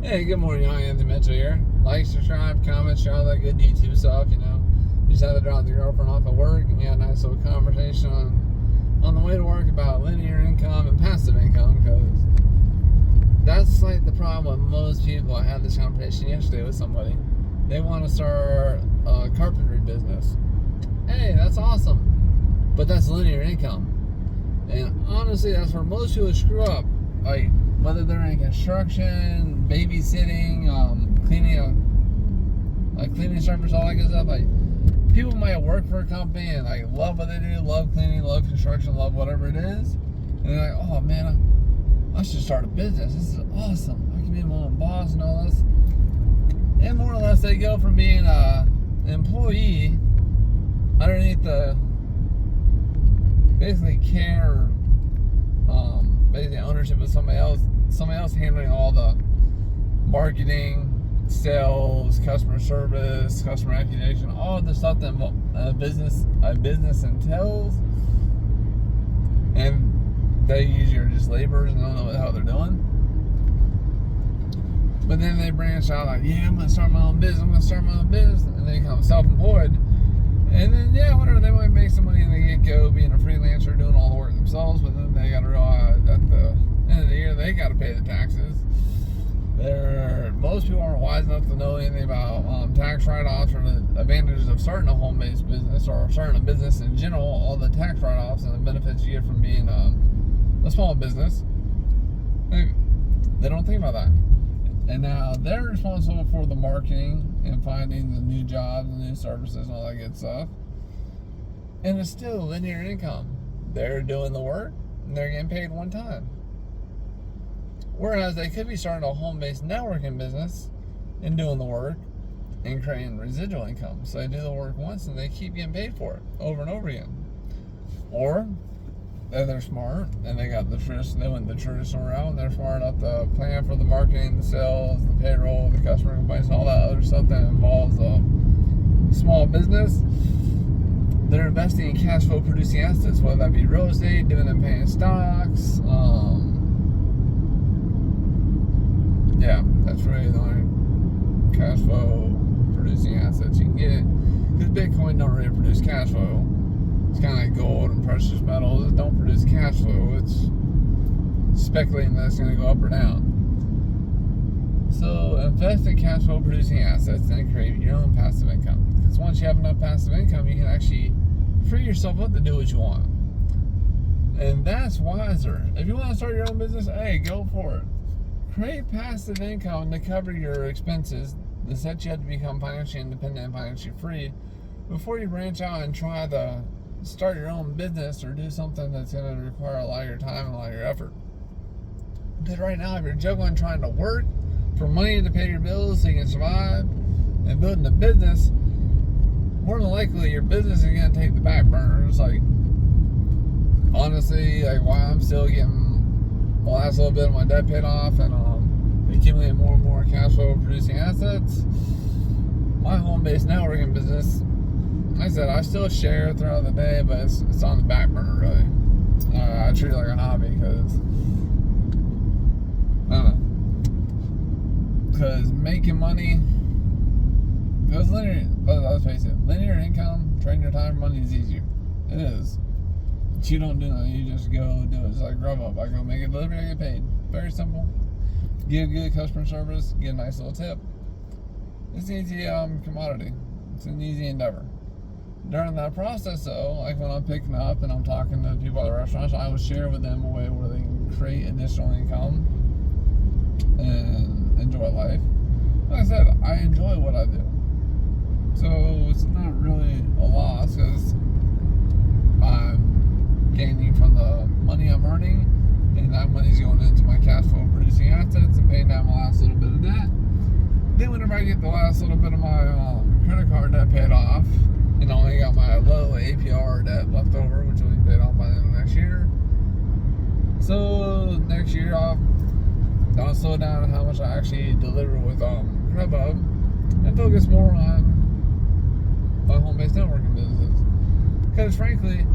Hey, good morning. I am Anthony Mitchell here. Like, subscribe, comment, share all that good YouTube stuff, Just had to drop the girlfriend off at work, and we had a nice little conversation on the way to work about linear income and passive income, because that's like the problem with most people. I had this conversation yesterday with somebody. They want to start a carpentry business. Hey, that's awesome, but that's linear income. And honestly, that's where most people screw up. Like, whether they're in construction, babysitting, cleaning service, all that good stuff. Like, people might work for a company and like love what they do, love cleaning, love construction, love whatever it is, and they're like, oh man, I should start a business. This is awesome. I can be my own boss and all this. And more or less, they go from being an employee underneath the basically care, basically ownership of somebody else handling all the marketing, sales, customer service, customer acquisition, all the stuff that a business entails, and they usually are just laborers and don't know what the hell they're doing. But then they branch out like, yeah, I'm gonna start my own business, and they become self-employed. And then, yeah, whatever, they might make some money in the get-go being a freelancer, doing all the work themselves, but then they gotta realize at the end of the year, they gotta pay the taxes. Most people aren't wise enough to know anything about tax write-offs or the advantages of starting a home-based business or starting a business in general, all the tax write-offs and the benefits you get from being a small business. They don't think about that. And now they're responsible for the marketing and finding the new jobs and new services and all that good stuff. And it's still linear income. They're doing the work and they're getting paid one time. Whereas they could be starting a home-based networking business and doing the work and creating residual income. So they do the work once and they keep getting paid for it over and over again. Or if they're smart and they went the traditional route and they're smart enough to plan for the marketing, the sales, the payroll, the customer complaints, all that other stuff that involves a small business, they're investing in cash flow producing assets, whether that be real estate, dividend paying stocks. Yeah, that's really the only cash flow producing assets you can get. Because Bitcoin don't really produce cash flow. It's kind of like gold and precious metals. It don't produce cash flow. It's speculating that it's going to go up or down. So invest in cash flow producing assets and create your own passive income. Because once you have enough passive income, you can actually free yourself up to do what you want. And that's wiser. If you want to start your own business, hey, go for it. Create passive income to cover your expenses that set you up to become financially independent and financially free before you branch out and try to start your own business or do something that's going to require a lot of your time and a lot of your effort. Because right now, if you're juggling trying to work for money to pay your bills so you can survive and building a business, more than likely your business is going to take the back burner. It's like, honestly, like while I'm still getting the last little bit of my debt paid off and accumulating more and more cash flow producing assets, my home-based networking business, like I said, I still share throughout the day, but it's on the back burner, really. I treat it like a hobby because, I don't know. Because making money, because let's face it, linear income, trading your time for money is easier. It is. But you don't do nothing, you just go do it. It's like Grubhub. I go make a delivery, I get paid. Very simple. Give good customer service, get a nice little tip. It's an easy commodity. It's an easy endeavor. During that process, though, like when I'm picking up and I'm talking to people at the restaurants, I will share with them a way where they can create additional income and enjoy life. Like I said, I enjoy what I do. So it's not really a loss because I'm gaining from the money I'm earning, and that money's going into my cash flow producing assets and paying down my last little bit of debt. Then whenever I get the last little bit of my credit card debt paid off, and I only got my low APR debt left over, which will be paid off by the end of next year. So next year I'll slow down how much I actually deliver with Grubhub and focus more on my home-based networking businesses. Because frankly,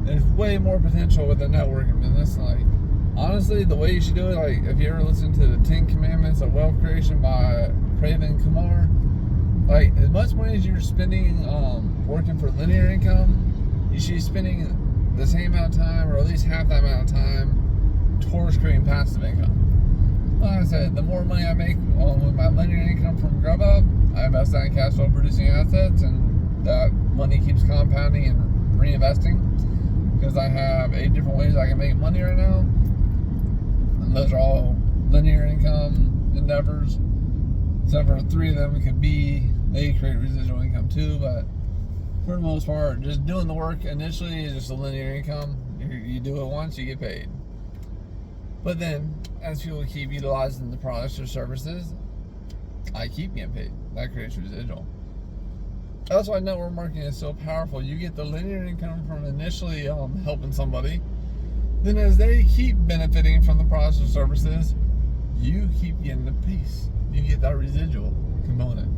there's way more potential with a networking business. Like honestly, the way you should do it, like if you ever listen to the 10 Commandments of Wealth Creation by Craven Kumar, like as much money as you're spending working for linear income, you should be spending the same amount of time, or at least half that amount of time, towards creating passive income. Like I said, the more money I make with my linear income from Grubhub, I invest that in cash flow producing assets, and that money keeps compounding and reinvesting, because I have 8 different ways I can make money right now, and those are all linear income endeavors. Except for 3 of them could be, they create residual income too, but for the most part, just doing the work initially is just a linear income. You do it once, you get paid. But then, as people keep utilizing the products or services, I keep getting paid. That creates residual. That's why network marketing is so powerful. You get the linear income from initially helping somebody. Then as they keep benefiting from the products or services, you keep getting the piece. You get that residual component.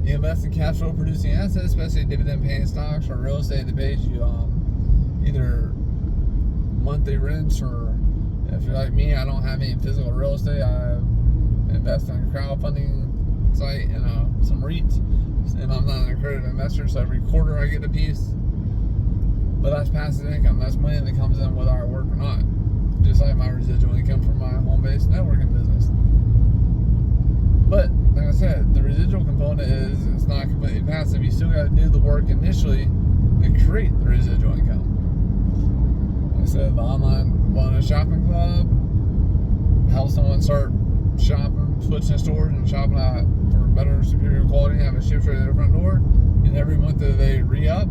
You invest in cash flow producing assets, especially dividend paying stocks or real estate that pays you either monthly rents, or if you're like me, I don't have any physical real estate. I invest in a crowdfunding site and some REITs, and I'm not an accredited investor, so every quarter I get a piece. But that's passive income. That's money that comes in whether I work or not. Just like my residual income from my home-based networking business. But like I said, the residual component is, it's not completely passive. You still got to do the work initially to create the residual income. Like I said, the online wellness shopping club helps someone start shopping, switching stores and shopping out for better, superior quality, have it shipped right to their front door. And every month that they re-up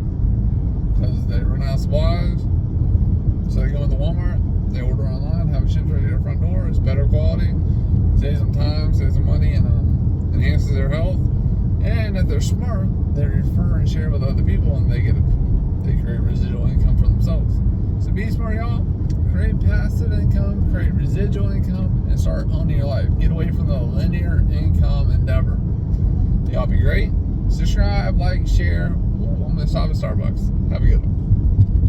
because they run out of supplies, so they go into Walmart, they order online, have it shipped right to their front door. It's better quality, saves them time, saves them money, and enhances their health. And if they're smart, they refer and share with other people, and they create residual income for themselves. So be smart, y'all. Create passive income, create residual income, and start owning your life. Get away from the linear income endeavor. Y'all be great. Subscribe, like, share. I'm gonna stop at Starbucks. Have a good one.